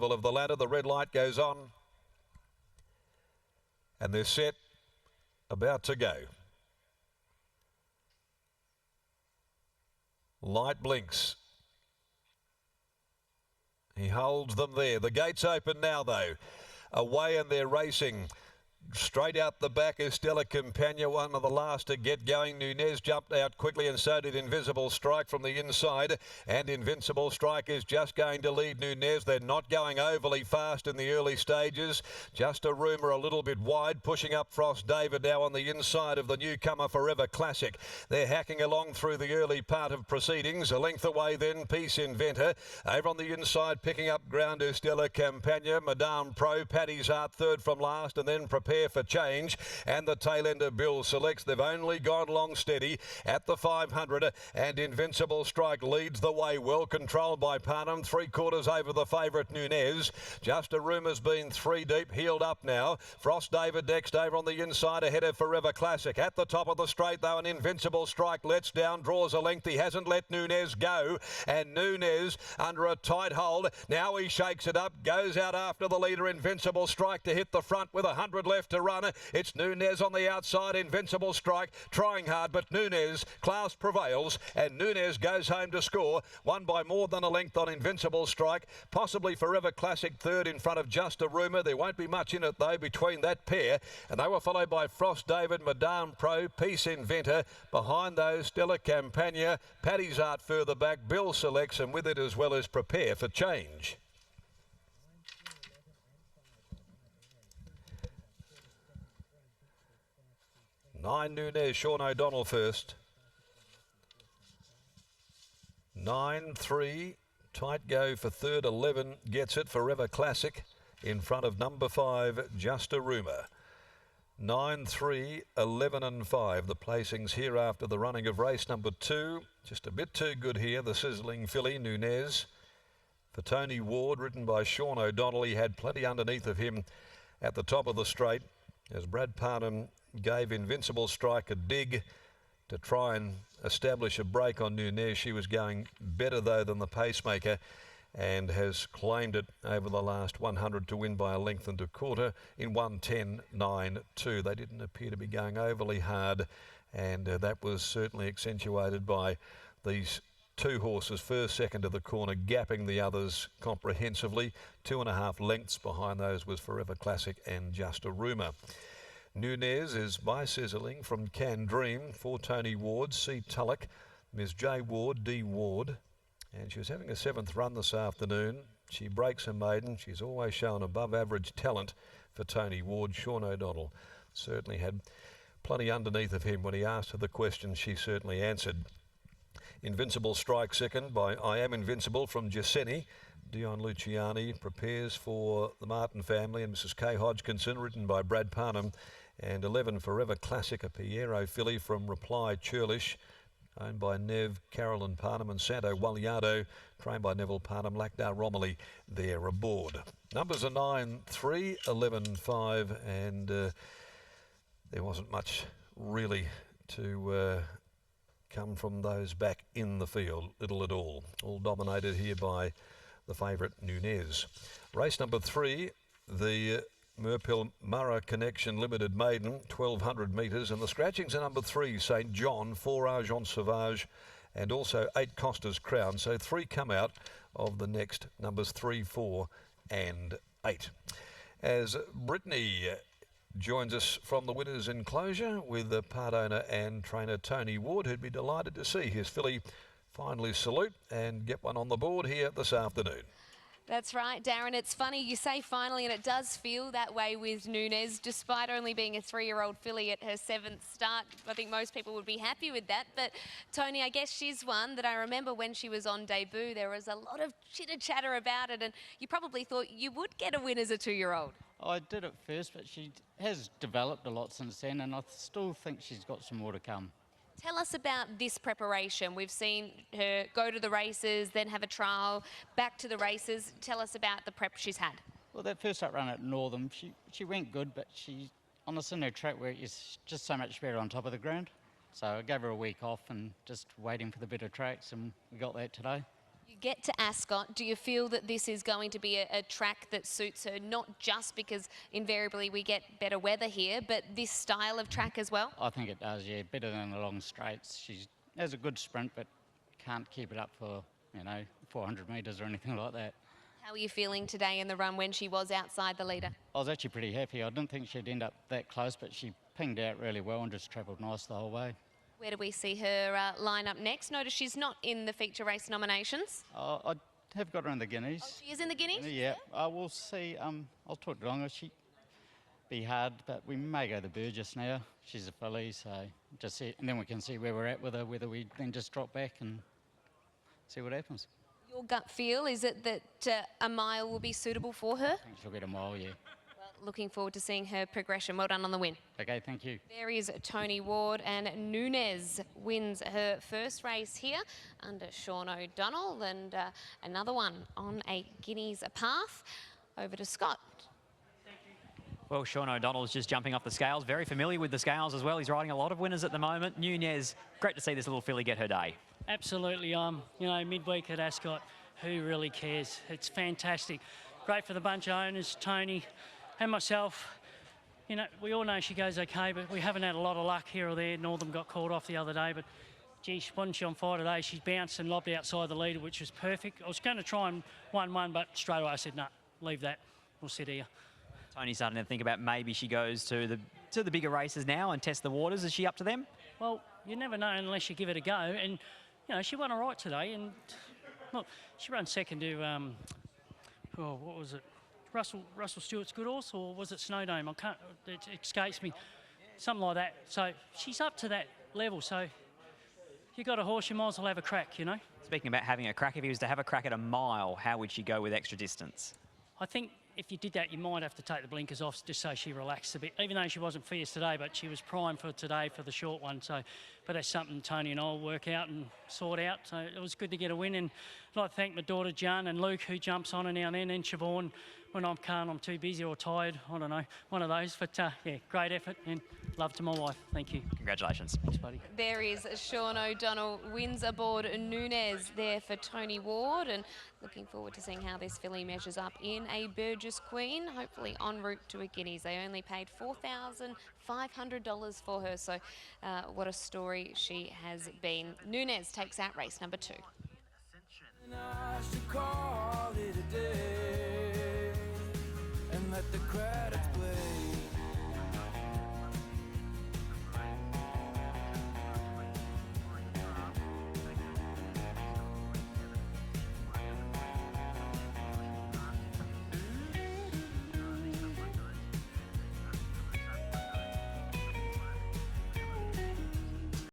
level of the ladder. The red light goes on. And they're set, about to go. Light blinks. He holds them there. The gate's open now, though. Away, and they're racing. Straight out the back is Stella Campagna, one of the last to get going. Nunez jumped out quickly, and so did Invisible Strike from the inside. And Invincible Strike is just going to lead Nunez. They're not going overly fast in the early stages. Just a rumour a little bit wide, pushing up Frost David now on the inside of the newcomer Forever Classic. They're hacking along through the early part of proceedings. A length away then, Peace Inventor. Over on the inside, picking up ground is Stella Campagna. Madame Pro, Paddy's Art third from last, and then Prepare for Change, and the tail ender Bill selects. They've only gone long steady at the 500, and Invincible Strike leads the way, well controlled by Parnham, 3/4 over the favourite Nunez. Just a rumour's been 3 deep, heeled up now. Frost David next over on the inside, ahead of Forever Classic. At the top of the straight though, an Invincible Strike lets down, draws a length. He hasn't let Nunez go, and Nunez under a tight hold. Now he shakes it up, goes out after the leader Invincible Strike to hit the front with 100 left to run. It's Nunez on the outside. Invincible Strike trying hard, but Nunez, class prevails, and Nunez goes home to score. Won by more than a length on Invincible Strike. Possibly Forever Classic third in front of Just a Rumour. There won't be much in it though between that pair, and they were followed by Frost David, Madame Pro, Peace Inventor. Behind those, Stella Campagna, Paddy's Art further back, Bill selects, and with it as well as Prepare for Change. 9 Nunez, Sean O'Donnell first. 9-3, tight go for third. 11 gets it, Forever Classic in front of number 5, Just a Rumour. 9-3, 11 and 5. The placings here after the running of race number 2. Just a bit too good here, the sizzling filly, Nunez. For Tony Ward, ridden by Sean O'Donnell. He had plenty underneath of him at the top of the straight, as Brad Parnham gave Invincible Strike a dig to try and establish a break on Nunez. She was going better though than the pacemaker, and has claimed it over the last 100 to win by a length and a quarter in 1:10.92. They didn't appear to be going overly hard, and that was certainly accentuated by these 2 horses, first, second to the corner, gapping the others comprehensively. 2.5 lengths behind those was Forever Classic and Just a Rumour. Nunez is by Sizzling from Can Dream for Tony Ward, C. Tulloch, Ms. J. Ward, D. Ward. And she was having a 7th run this afternoon. She breaks her maiden. She's always shown above average talent for Tony Ward. Sean O'Donnell certainly had plenty underneath of him. When he asked her the question, she certainly answered. Invincible Strike second by I Am Invincible from Giusseni. Dion Luciani prepares for the Martin family and Mrs. Kay Hodgkinson, written by Brad Parnham. And 11 Forever Classic, a Piero filly from Reply Churlish, owned by Nev, Carolyn Parnham, and Santo Waliado, trained by Neville Parnham. Lackdar Romilly there aboard. Numbers are 9-3, 11-5, and there wasn't much really to come from those back in the field, little at all. All dominated here by the favourite Nunez. Race number 3, the Merpil Murrah Connection Limited Maiden, 1200 metres, and the scratchings are number 3, St. John, 4 Argent Sauvage, and also 8 Costa's Crown. So 3 come out of the next numbers 3, 4 and 8. As Brittany joins us from the winner's enclosure with the part owner and trainer Tony Ward, who'd be delighted to see his filly finally salute and get one on the board here this afternoon. That's right, Darren. It's funny you say finally, and it does feel that way with Nunez, despite only being a 3-year-old filly at her 7th start. I think most people would be happy with that. But Tony, I guess she's one that I remember when she was on debut, there was a lot of chitter-chatter about it, and you probably thought you would get a win as a 2-year-old. I did at first, but she has developed a lot since then, and I still think she's got some more to come. Tell us about this preparation. We've seen her go to the races, then have a trial, back to the races. Tell us about the prep she's had. Well, that first up run at Northam, she went good, but she on the Cinder track where it's just so much better on top of the ground. So I gave her a week off and just waiting for the better tracks, and we got that today. You get to Ascot, do you feel that this is going to be a track that suits her, not just because invariably we get better weather here, but this style of track as well? I think it does, yeah. Better than the long straights. She has a good sprint, but can't keep it up for, 400 metres or anything like that. How are you feeling today in the run when she was outside the leader? I was actually pretty happy. I didn't think she'd end up that close, but she pinged out really well and just travelled nice the whole way. Where do we see her line up next? Notice she's not in the feature race nominations. I have got her in the Guineas. Oh, she is in the Guineas? Yeah, we'll see. I'll talk to Longa. She'd be hard, but we may go to Burgess now. She's a filly, so just see, and then we can see where we're at with her, whether we then just drop back and see what happens. Your gut feel, is it that a mile will be suitable for her? I think she'll get a mile, yeah. Well, looking forward to seeing her progression. Well done on the win. Okay, thank you. There is Tony Ward, and NUNES wins her first race here under Sean O'Donnell, and another one on a Guineas path. Over to Scott. Well, Sean O'Donnell's just jumping off the scales, very familiar with the scales as well. He's riding a lot of winners at the moment. NUNES, great to see this little filly get her day. Absolutely. Midweek at Ascot, who really cares? It's fantastic. Great for the bunch of owners, Tony and myself. We all know she goes okay, but we haven't had a lot of luck here or there. Northam got called off the other day, but gee, wasn't she on fire today? She bounced and lobbed outside the leader, which was perfect. I was going to try and 1-1, but straight away I said, no, leave that. We'll sit here. Tony's starting to think about maybe she goes to the bigger races now and test the waters. Is she up to them? Well, you never know unless you give it a go. And, she won all right today. And, look, she ran second to, what was it? Russell Stewart's good horse, or was it Snowdome? It escapes me. Something like that. So she's up to that level. So if you've got a horse, you might as well have a crack, Speaking about having a crack, if he was to have a crack at a mile, how would she go with extra distance? I think if you did that, you might have to take the blinkers off just so she relaxed a bit, even though she wasn't fierce today, but she was primed for today for the short one. So, but that's something Tony and I will work out and sort out. So it was good to get a win. And I'd like to thank my daughter, Jan, and Luke, who jumps on her now and then, and Siobhan when I'm too busy or tired. I don't know, one of those. But, yeah, great effort and love to my wife. Thank you. Congratulations. Thanks, buddy. There is Sean O'Donnell, wins aboard NUNES there for Tony Ward, and looking forward to seeing how this filly measures up in a Burgess Queen, hopefully en route to a Guineas. They only paid $4,500 for her, so what a story she has been. NUNES takes out race number 2.